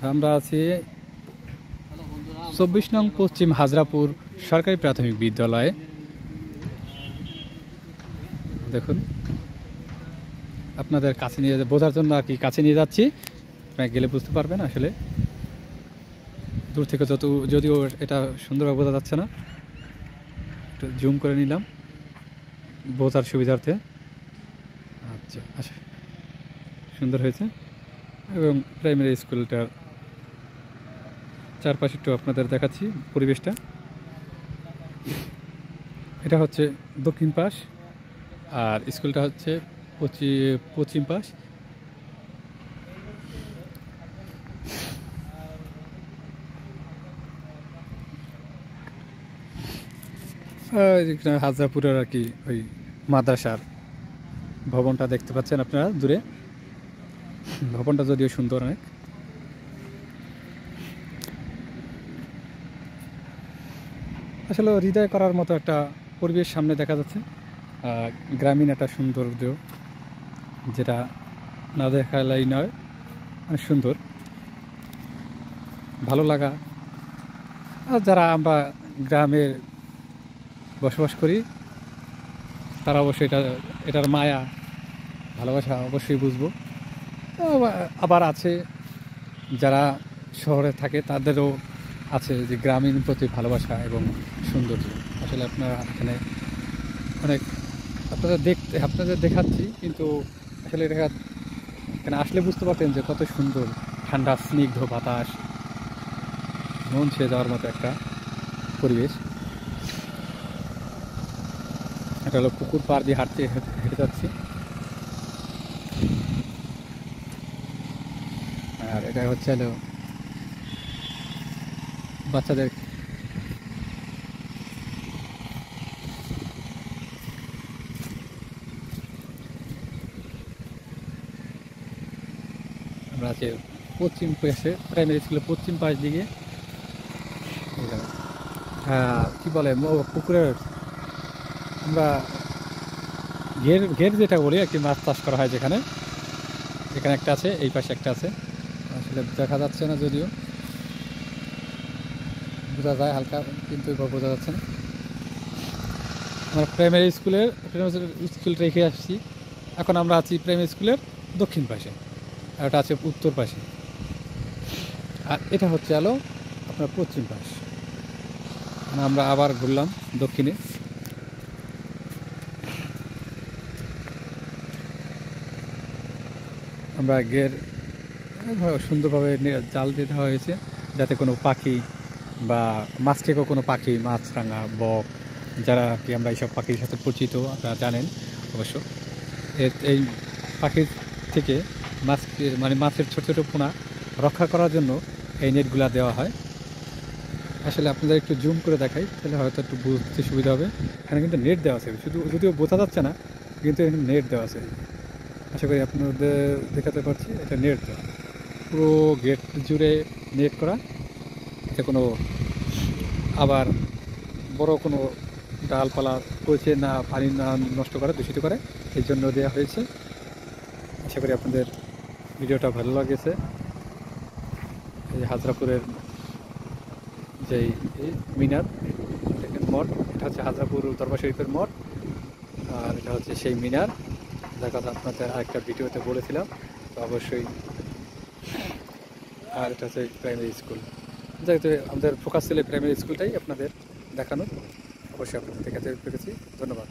আমরা আছি ২৪ নং পশ্চিম হাজরাপুর সরকারি প্রাথমিক বিদ্যালয়ে। দেখুন, আপনাদের কাছে নিয়ে বোঝার জন্য আর কি কাছে নিয়ে যাচ্ছি, আপনারা গেলে বুঝতে পারবেন। আসলে দূর থেকে যদিও এটা সুন্দরভাবে বোঝা যাচ্ছে না, একটু জুম করে নিলাম বোঝার সুবিধার্থে। আচ্ছা আচ্ছা, সুন্দর হয়েছে। এবং প্রাইমারি স্কুলটার চারপাশে একটু আপনাদের দেখাচ্ছি পরিবেশটা। এটা হচ্ছে দক্ষিণ পাশ, আর স্কুলটা হচ্ছে পশ্চিম পাশ। হাজরাপুরের আর কি ওই মাদ্রাসার ভবনটা দেখতে পাচ্ছেন আপনারা দূরে। ভবনটা যদিও সুন্দর অনেক। আসলে হৃদয় করার মতো একটা পরিবেশ সামনে দেখা যাচ্ছে, গ্রামীণ একটা সৌন্দর্য, যেটা না দেখালেই নয়, অনেক সুন্দর, ভালো লাগা। আর যারা আমরা গ্রামে বসবাস করি তারা অবশ্যই এটার মায়া ভালোবাসা অবশ্যই বুঝবো। আবার আছে যারা শহরে থাকে, তাদেরও আছে যে গ্রামীণ প্রতি ভালোবাসা এবং সৌন্দর্য। আসলে আপনারা এখানে অনেক আপনাদের দেখাচ্ছি, কিন্তু আসলে এটা এখানে আসলে বুঝতে পারতেন যে কত সুন্দর ঠান্ডা স্নিগ্ধ বাতাস, মন ছুঁয়ে যাওয়ার মতো একটা পরিবেশ। এটা হলো পুকুর পাড় দিয়ে হেঁটে যাচ্ছি। আর এটা হচ্ছে হলো বাচ্চাদের আমরা আছে পশ্চিম পাশে, প্রাইমারি স্কুলের পশ্চিম পাশ দিকে কি বলে পুকুরের আমরা ঘের যেটা বলি আর কি, মাছ চাষ করা হয় যেখানে, এখানে একটা আছে, এই পাশে একটা আছে। আসলে দেখা যাচ্ছে না, যদিও বোঝা যায় হালকা, কিন্তু বোঝা যাচ্ছে না। আমরা প্রাইমারি স্কুল রেখে আসছি। এখন আমরা আছি প্রাইমারি স্কুলের দক্ষিণ পাশে, আর এটা আছে উত্তর পাশে, আর এটা হচ্ছে হলো আপনার পশ্চিম পাশ। আমরা আবার ঘুরলাম দক্ষিণে। আমরা সুন্দরভাবে জাল দিয়ে দেওয়া হয়েছে, যাতে কোনো পাখি বা মাছ থেকেও কোনো পাখি, মাছরাঙা, বক, যারা কি আমরা এইসব পাখির সাথে পরিচিত, আপনারা জানেন অবশ্য। এই পাখির থেকে মাছের ছোটো ছোটো পোনা রক্ষা করার জন্য এই নেটগুলা দেওয়া হয়। আসলে আপনাদের একটু জুম করে দেখাই, তাহলে হয়তো একটু বুঝতে সুবিধা হবে। এখানে কিন্তু নেট দেওয়া আছে, যদিও বোঝা যাচ্ছে না, কিন্তু এখানে নেট দেওয়া আছে। আশা করি আপনাদের দেখাতে পারছি, এটা নেট দেওয়া, পুরো গেট জুড়ে নেট করা, এতে কোনো আবার বড় কোনো ডালপালা পচে না, পানি না নষ্ট করে, দূষিত করে, এই জন্য দেওয়া হয়েছে। আশা করি আপনাদের ভিডিওটা ভালো লাগেছে। এই হাজরাপুরের যেই মিনার দেখেন, মঠ, এটা হচ্ছে হাজরাপুর দরবার শরীফের মঠ, আর এটা হচ্ছে সেই মিনার, যার কথা আপনাদের আরেকটা ভিডিওতে বলেছিলাম, তো অবশ্যই। আর এটা হচ্ছে প্রাইমারি স্কুল, যেহেতু আমাদের ফোকাস ছিল প্রাইমারি স্কুলটাই আপনাদের দেখানোর, অবশ্যই আপনাদের দেখাতে পেরেছি। ধন্যবাদ।